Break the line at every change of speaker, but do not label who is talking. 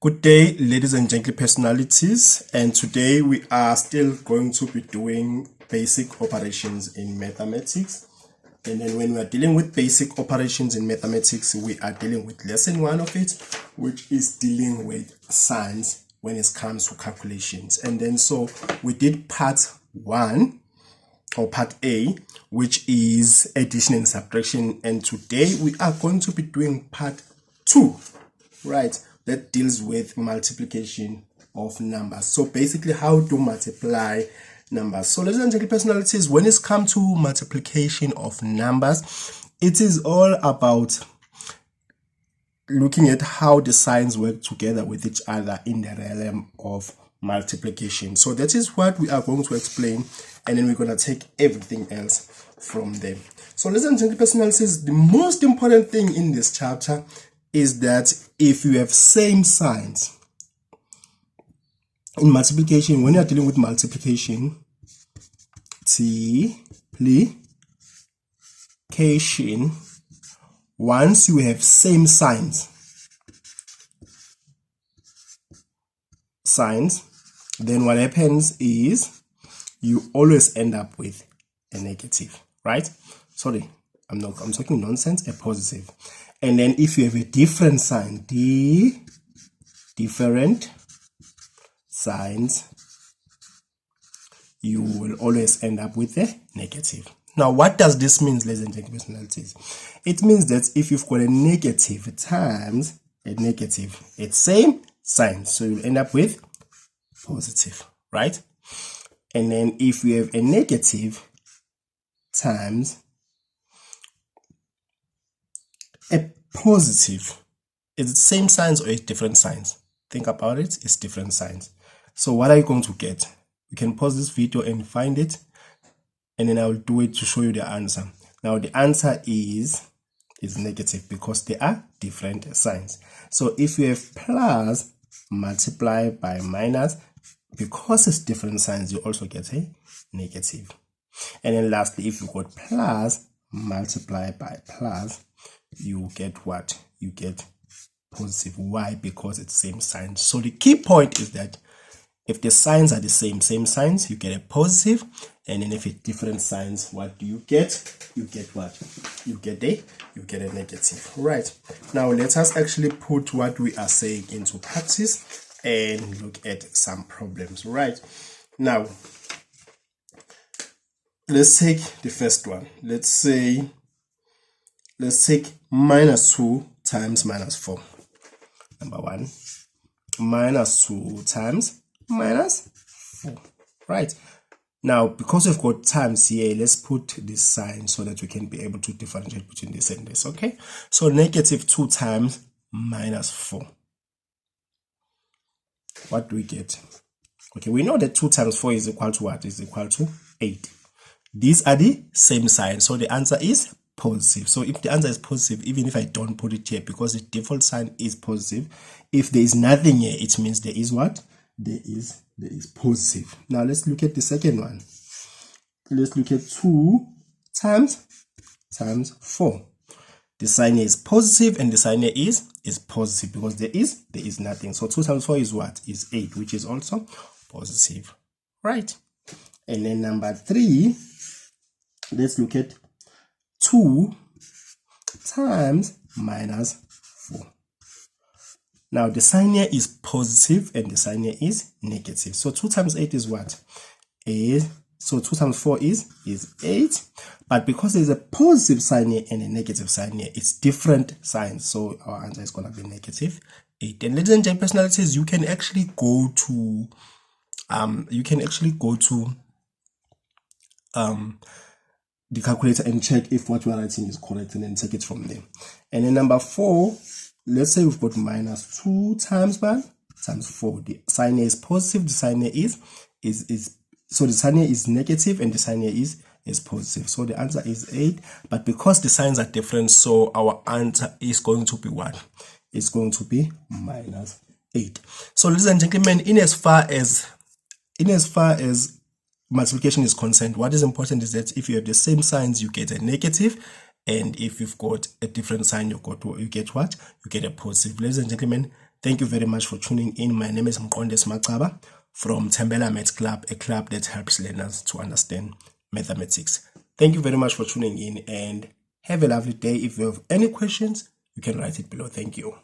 Good day, ladies and gentlemen, personalities, and today we are still going to be doing basic operations in mathematics. And then when we are dealing with basic operations in mathematics, we are dealing with lesson 1 of it, which is dealing with signs when it comes to calculations. And then so we did part 1 or part A, which is addition and subtraction, and today we are going to be doing part 2, right, that deals with multiplication of numbers. So basically how to multiply numbers. So ladies and gentlemen, personalities, when it's come to multiplication of numbers, it is all about looking at how the signs work together with each other in the realm of multiplication. So that is what we are going to explain, and then we're going to take everything else from there. So ladies and gentlemen, personalities, the most important thing in this chapter is that if you have same signs in multiplication, when you're dealing with multiplication, once you have same signs, then what happens is you always end up with a negative, right? Sorry, I'm talking nonsense, a positive. And then if you have a different sign, different signs, you will always end up with a negative. Now, what does this mean, ladies and gentlemen, personalities? It means that if you've got a negative times a negative, it's same sign, so you'll end up with positive, right? And then if you have a negative times a positive, is it same signs or it's different signs? Think about it, it's different signs. So what are you going to get? You can pause this video and find it, and then I will do it to show you the answer. Now the answer is negative because they are different signs. So if you have plus multiplied by minus, because it's different signs, you also get a negative. And then lastly, if you got plus multiplied by plus, you get what? You get positive. Why? Because it's same sign. So the key point is that if the signs are the same signs, you get a positive, and then if it's different signs, what do you get? You get what? You get a negative. Right. Now let us actually put what we are saying into practice and look at some problems. Right. Now let's take the first one. Let's take minus 2 times minus 4. Number 1, minus 2 times minus 4. Right. Now, because we've got times here, let's put this sign so that we can be able to differentiate between this and this. Okay. So negative 2 times minus 4. What do we get? Okay, we know that 2 times 4 is equal to what? Is equal to 8. These are the same sign, so the answer is positive. So if the answer is positive, even if I don't put it here, because the default sign is positive, if there is nothing here, it means there is what? There is positive. Now let's look at the second one. Let's look at 2 times 4. The sign here is positive and the sign here is positive because there is nothing. So 2 times 4 is what? Is 8, which is also positive. Right. And then number 3, let's look at 2 times minus 4. Now the sign here is positive and the sign here is negative. So 2 times 8 is what? So 2 times 4 is 8. But because there's a positive sign here and a negative sign here, it's different signs. So our answer is going to be negative 8. And ladies and gentlemen, personalities, you can actually go to the calculator and check if what we're writing is correct, and then take it from there. And then number 4, let's say we've got minus 2 times 1 times 4. The sign here is positive, the sign here so the sign here is negative and the sign here is positive. So the answer is 8, but because the signs are different, so our answer is going to be what? It's going to be minus 8. So ladies and gentlemen, in as far as multiplication is concerned, what is important is that if you have the same signs, you get a negative, and if you've got a different sign, you get what? You get a positive. Ladies and gentlemen, Thank you very much for tuning in. My name is Mqonde Smacaba from Thembela Maths Club, a club that helps learners to understand mathematics. Thank you very much for tuning in and have a lovely day. If you have any questions, you can write it below. Thank you.